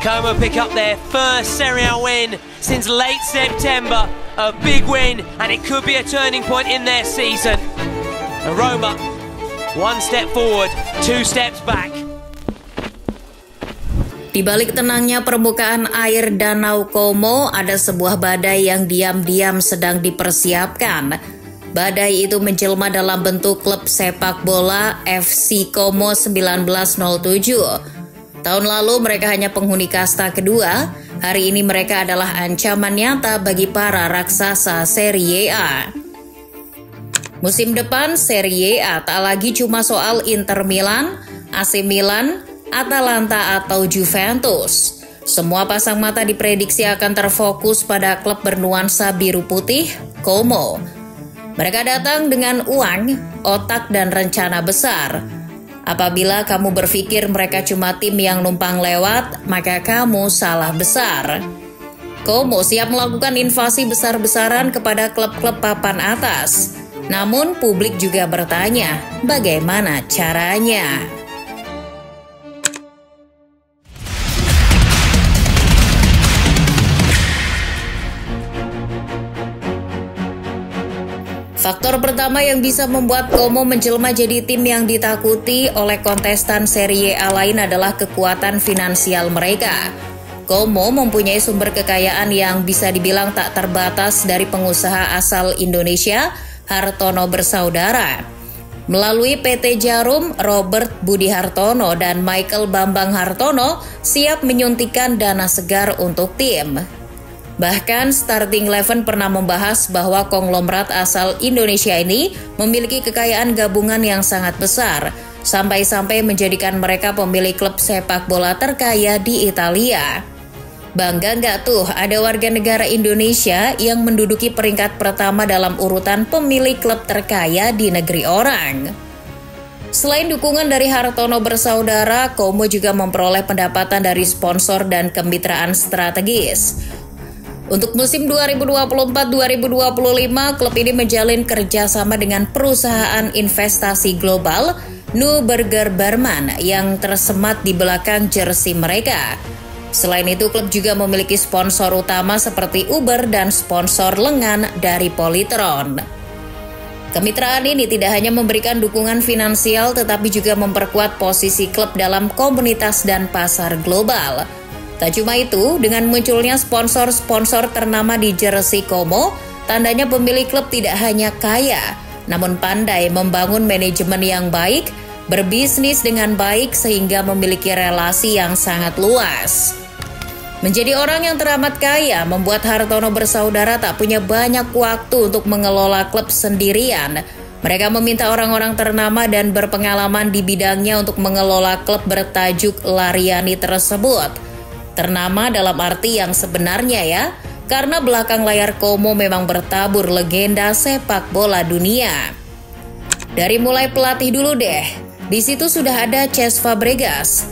Como pick up their first Serie A win since late September. A big win, and it could be a turning point in their season. Roma, one step forward, two steps back. Di balik tenangnya permukaan air Danau Como, ada sebuah badai yang diam-diam sedang dipersiapkan. Badai itu menjelma dalam bentuk klub sepak bola FC Como 1907. Tahun lalu mereka hanya penghuni kasta kedua, hari ini mereka adalah ancaman nyata bagi para raksasa Serie A. Musim depan Serie A tak lagi cuma soal Inter Milan, AC Milan, Atalanta atau Juventus. Semua pasang mata diprediksi akan terfokus pada klub bernuansa biru putih, Como. Mereka datang dengan uang, otak dan rencana besar. Apabila kamu berpikir mereka cuma tim yang numpang lewat, maka kamu salah besar. Como siap melakukan invasi besar-besaran kepada klub-klub papan atas. Namun publik juga bertanya, bagaimana caranya? Faktor pertama yang bisa membuat Como menjelma jadi tim yang ditakuti oleh kontestan Serie A lain adalah kekuatan finansial mereka. Como mempunyai sumber kekayaan yang bisa dibilang tak terbatas dari pengusaha asal Indonesia, Hartono Bersaudara. Melalui PT Djarum, Robert Budi Hartono dan Michael Bambang Hartono siap menyuntikkan dana segar untuk tim. Bahkan Starting Eleven pernah membahas bahwa konglomerat asal Indonesia ini memiliki kekayaan gabungan yang sangat besar, sampai-sampai menjadikan mereka pemilik klub sepak bola terkaya di Italia. Bangga nggak tuh ada warga negara Indonesia yang menduduki peringkat pertama dalam urutan pemilik klub terkaya di negeri orang. Selain dukungan dari Hartono Bersaudara, Como juga memperoleh pendapatan dari sponsor dan kemitraan strategis. Untuk musim 2024-2025, klub ini menjalin kerjasama dengan perusahaan investasi global Neuberger Berman yang tersemat di belakang jersey mereka. Selain itu, klub juga memiliki sponsor utama seperti Uber dan sponsor lengan dari Polytron. Kemitraan ini tidak hanya memberikan dukungan finansial, tetapi juga memperkuat posisi klub dalam komunitas dan pasar global. Tak cuma itu, dengan munculnya sponsor-sponsor ternama di jersey Como, tandanya pemilik klub tidak hanya kaya, namun pandai membangun manajemen yang baik, berbisnis dengan baik sehingga memiliki relasi yang sangat luas. Menjadi orang yang teramat kaya membuat Hartono Bersaudara tak punya banyak waktu untuk mengelola klub sendirian. Mereka meminta orang-orang ternama dan berpengalaman di bidangnya untuk mengelola klub bertajuk Lariani tersebut. Ternama dalam arti yang sebenarnya ya, karena belakang layar Como memang bertabur legenda sepak bola dunia. Dari mulai pelatih dulu deh, di situ sudah ada Cesc Fabregas.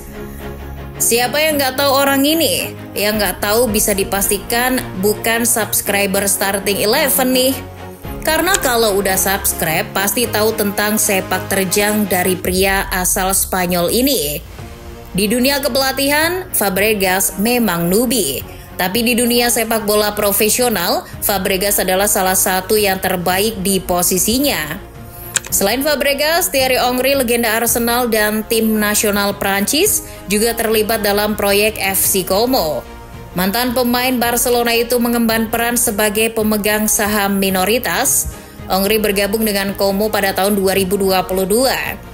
Siapa yang nggak tahu orang ini? Yang nggak tahu bisa dipastikan bukan subscriber Starting Eleven nih. Karena kalau udah subscribe pasti tahu tentang sepak terjang dari pria asal Spanyol ini. Di dunia kepelatihan, Fabregas memang newbie. Tapi di dunia sepak bola profesional, Fabregas adalah salah satu yang terbaik di posisinya. Selain Fabregas, Thierry Henry, legenda Arsenal dan tim nasional Prancis, juga terlibat dalam proyek FC Como. Mantan pemain Barcelona itu mengemban peran sebagai pemegang saham minoritas. Henry bergabung dengan Como pada tahun 2022.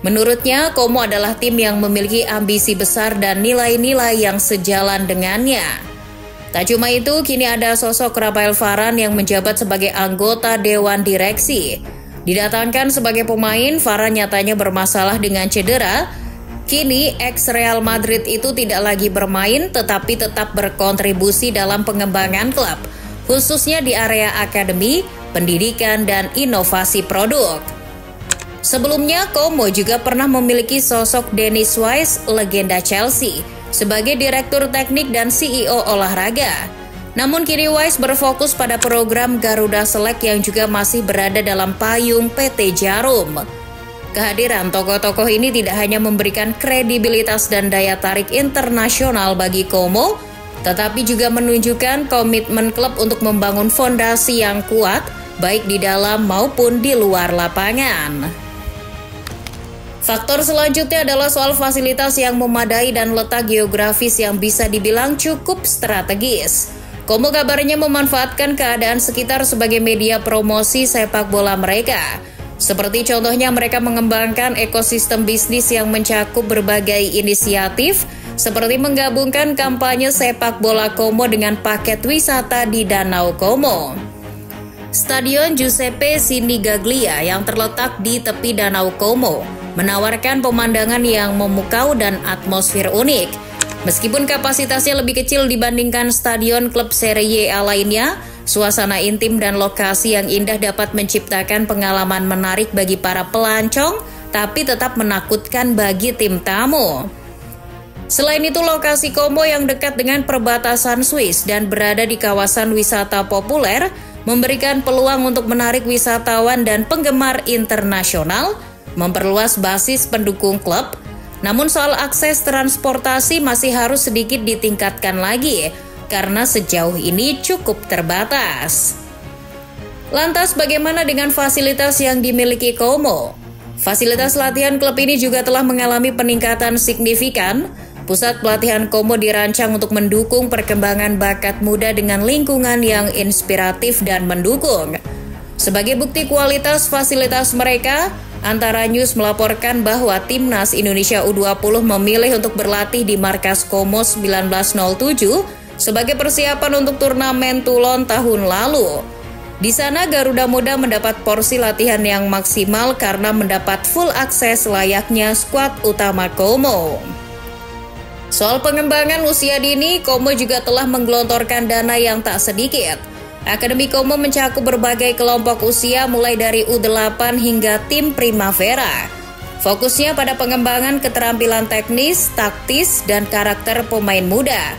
Menurutnya, Como adalah tim yang memiliki ambisi besar dan nilai-nilai yang sejalan dengannya. Tak cuma itu, kini ada sosok Raphael Varane yang menjabat sebagai anggota Dewan Direksi. Didatangkan sebagai pemain, Varane nyatanya bermasalah dengan cedera. Kini, ex-Real Madrid itu tidak lagi bermain, tetapi tetap berkontribusi dalam pengembangan klub, khususnya di area akademi, pendidikan, dan inovasi produk. Sebelumnya, Como juga pernah memiliki sosok Dennis Wise, legenda Chelsea, sebagai direktur teknik dan CEO olahraga. Namun kini Wise berfokus pada program Garuda Select yang juga masih berada dalam payung PT Djarum. Kehadiran tokoh-tokoh ini tidak hanya memberikan kredibilitas dan daya tarik internasional bagi Como, tetapi juga menunjukkan komitmen klub untuk membangun fondasi yang kuat, baik di dalam maupun di luar lapangan. Faktor selanjutnya adalah soal fasilitas yang memadai dan letak geografis yang bisa dibilang cukup strategis. Como kabarnya memanfaatkan keadaan sekitar sebagai media promosi sepak bola mereka. Seperti contohnya mereka mengembangkan ekosistem bisnis yang mencakup berbagai inisiatif, seperti menggabungkan kampanye sepak bola Como dengan paket wisata di Danau Como. Stadion Giuseppe Sinigaglia yang terletak di tepi Danau Como menawarkan pemandangan yang memukau dan atmosfer unik. Meskipun kapasitasnya lebih kecil dibandingkan stadion klub Serie A lainnya, suasana intim dan lokasi yang indah dapat menciptakan pengalaman menarik bagi para pelancong, tapi tetap menakutkan bagi tim tamu. Selain itu, lokasi Como yang dekat dengan perbatasan Swiss dan berada di kawasan wisata populer memberikan peluang untuk menarik wisatawan dan penggemar internasional, memperluas basis pendukung klub. Namun soal akses transportasi masih harus sedikit ditingkatkan lagi karena sejauh ini cukup terbatas. Lantas bagaimana dengan fasilitas yang dimiliki Como? Fasilitas latihan klub ini juga telah mengalami peningkatan signifikan. Pusat pelatihan Como dirancang untuk mendukung perkembangan bakat muda dengan lingkungan yang inspiratif dan mendukung. Sebagai bukti kualitas fasilitas mereka, Antara News melaporkan bahwa Timnas Indonesia U20 memilih untuk berlatih di markas Como 1907 sebagai persiapan untuk turnamen Toulon tahun lalu. Di sana Garuda Muda mendapat porsi latihan yang maksimal karena mendapat full akses layaknya skuad utama Como. Soal pengembangan usia dini, Como juga telah menggelontorkan dana yang tak sedikit. Akademi Como mencakup berbagai kelompok usia mulai dari U8 hingga tim Primavera. Fokusnya pada pengembangan keterampilan teknis, taktis, dan karakter pemain muda.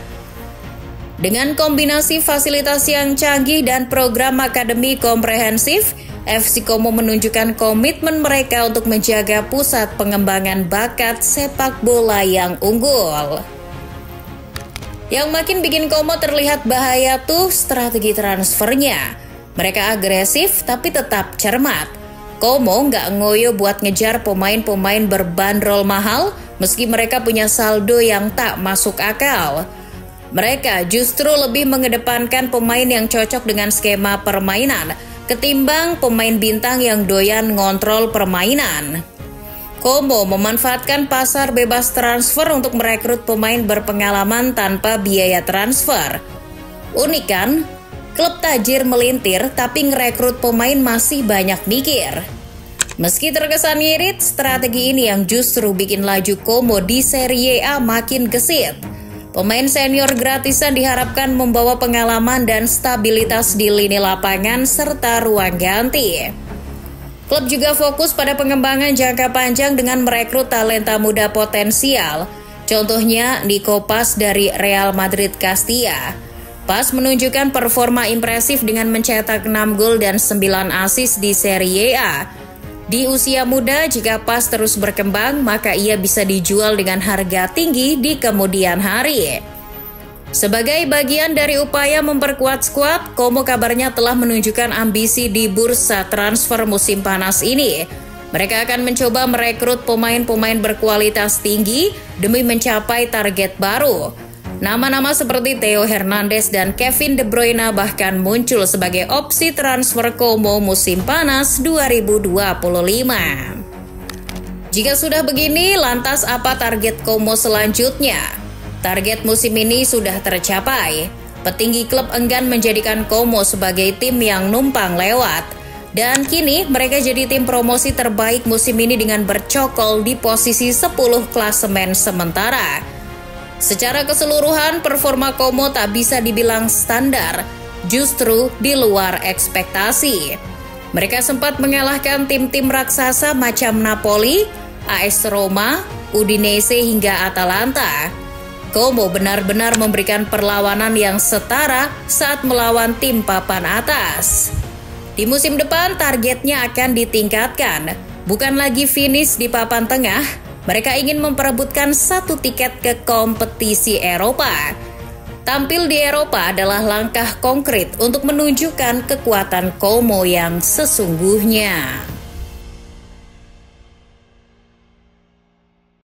Dengan kombinasi fasilitas yang canggih dan program akademi komprehensif, FC Como menunjukkan komitmen mereka untuk menjaga pusat pengembangan bakat sepak bola yang unggul. Yang makin bikin Como terlihat bahaya tuh strategi transfernya. Mereka agresif tapi tetap cermat. Como nggak ngoyo buat ngejar pemain-pemain berbandrol mahal meski mereka punya saldo yang tak masuk akal. Mereka justru lebih mengedepankan pemain yang cocok dengan skema permainan ketimbang pemain bintang yang doyan ngontrol permainan. Como memanfaatkan pasar bebas transfer untuk merekrut pemain berpengalaman tanpa biaya transfer. Unik kan? Klub tajir melintir tapi ngerekrut pemain masih banyak mikir. Meski terkesan ngirit, strategi ini yang justru bikin laju Como di Serie A makin gesit. Pemain senior gratisan diharapkan membawa pengalaman dan stabilitas di lini lapangan serta ruang ganti. Klub juga fokus pada pengembangan jangka panjang dengan merekrut talenta muda potensial. Contohnya Nico Paz dari Real Madrid Castilla. Paz menunjukkan performa impresif dengan mencetak 6 gol dan 9 assist di Serie A. Di usia muda, jika Paz terus berkembang, maka ia bisa dijual dengan harga tinggi di kemudian hari. Sebagai bagian dari upaya memperkuat skuad, Como kabarnya telah menunjukkan ambisi di bursa transfer musim panas ini. Mereka akan mencoba merekrut pemain-pemain berkualitas tinggi demi mencapai target baru. Nama-nama seperti Theo Hernandez dan Kevin De Bruyne bahkan muncul sebagai opsi transfer Como musim panas 2025. Jika sudah begini, lantas apa target Como selanjutnya? Target musim ini sudah tercapai. Petinggi klub enggan menjadikan Como sebagai tim yang numpang lewat. Dan kini mereka jadi tim promosi terbaik musim ini dengan bercokol di posisi 10 klasemen sementara. Secara keseluruhan, performa Como tak bisa dibilang standar, justru di luar ekspektasi. Mereka sempat mengalahkan tim-tim raksasa macam Napoli, AS Roma, Udinese hingga Atalanta. Como benar-benar memberikan perlawanan yang setara saat melawan tim papan atas. Di musim depan targetnya akan ditingkatkan. bukan lagi finish di papan tengah, mereka ingin memperebutkan 1 tiket ke kompetisi Eropa. Tampil di Eropa adalah langkah konkret untuk menunjukkan kekuatan Como yang sesungguhnya.